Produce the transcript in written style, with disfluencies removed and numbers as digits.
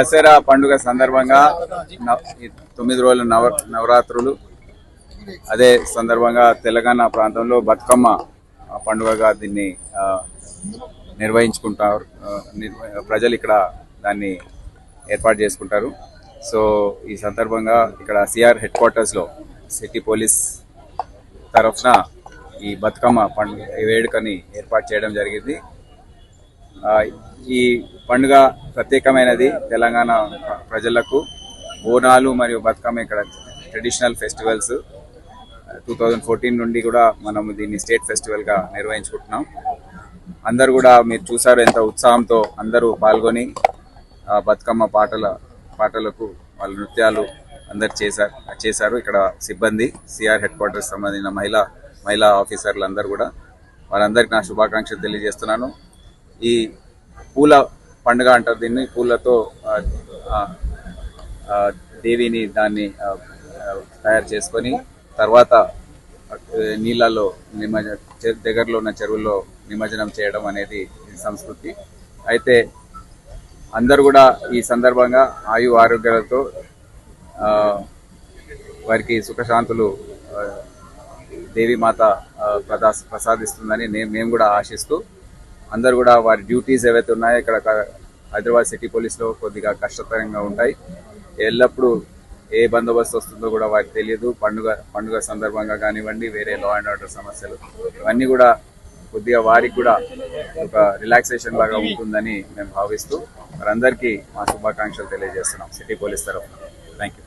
దసరా పండుగ సందర్భంగా 9 రోజుల నవరాత్రులు, అదే సందర్భంగా తెలంగాణ ప్రాంతంలో బతుకమ్మ పండుగగా దీన్ని నిర్వహించుకుంటారు. ప్రజలు ఇక్కడ దాన్ని ఏర్పాటు చేసుకుంటారు. సో ఈ సందర్భంగా ఇక్కడ సిఆర్ హెడ్ క్వార్టర్స్లో సిటీ పోలీస్ తరఫున ఈ బతుకమ్మ పండుగ వేడుకని ఏర్పాటు చేయడం జరిగింది. ఈ పండుగ ప్రత్యేకమైనది. తెలంగాణ ప్రజలకు బోనాలు మరియు బతుకమ్మ ఇక్కడ ట్రెడిషనల్ ఫెస్టివల్స్. 2014 నుండి కూడా మనం దీన్ని స్టేట్ ఫెస్టివల్గా నిర్వహించుకుంటున్నాం. అందరు కూడా మీరు చూసారు ఎంత ఉత్సాహంతో అందరూ పాల్గొని బతుకమ్మ పాటలకు వాళ్ళ నృత్యాలు అందరు చేశారు. ఇక్కడ సిబ్బంది, సిఆర్ హెడ్ క్వార్టర్స్ సంబంధించిన మహిళా ఆఫీసర్లు అందరూ కూడా, వారందరికీ నా శుభాకాంక్షలు తెలియజేస్తున్నాను. ఈ పూల పండుగ అంటారు దీన్ని. పూలతో దేవిని దాన్ని తయారు చేసుకొని తర్వాత నీళ్ళలో దగ్గరలో ఉన్న చెరువుల్లో నిమజ్జనం చేయడం అనేది సంస్కృతి. అయితే అందరూ కూడా ఈ సందర్భంగా ఆరోగ్యాలతో వారికి సుఖశాంతులు దేవీమాత ప్రసాదిస్తుందని మేము కూడా ఆశిస్తూ, అందరూ కూడా వారి డ్యూటీస్ ఏవైతే ఉన్నాయో ఇక్కడ హైదరాబాద్ సిటీ పోలీస్లో కొద్దిగా కష్టతరంగా ఉంటాయి. ఎల్లప్పుడూ ఏ బందోబస్తు వస్తుందో కూడా వారికి తెలియదు. పండుగ సందర్భంగా కానివ్వండి, వేరే లా అండ్ ఆర్డర్ సమస్యలు ఇవన్నీ కూడా కొద్దిగా వారికి కూడా ఒక రిలాక్సేషన్ లాగా ఉంటుందని మేము భావిస్తూ వారందరికీ మా శుభాకాంక్షలు తెలియజేస్తున్నాం సిటీ పోలీస్ తరఫున. Thank you.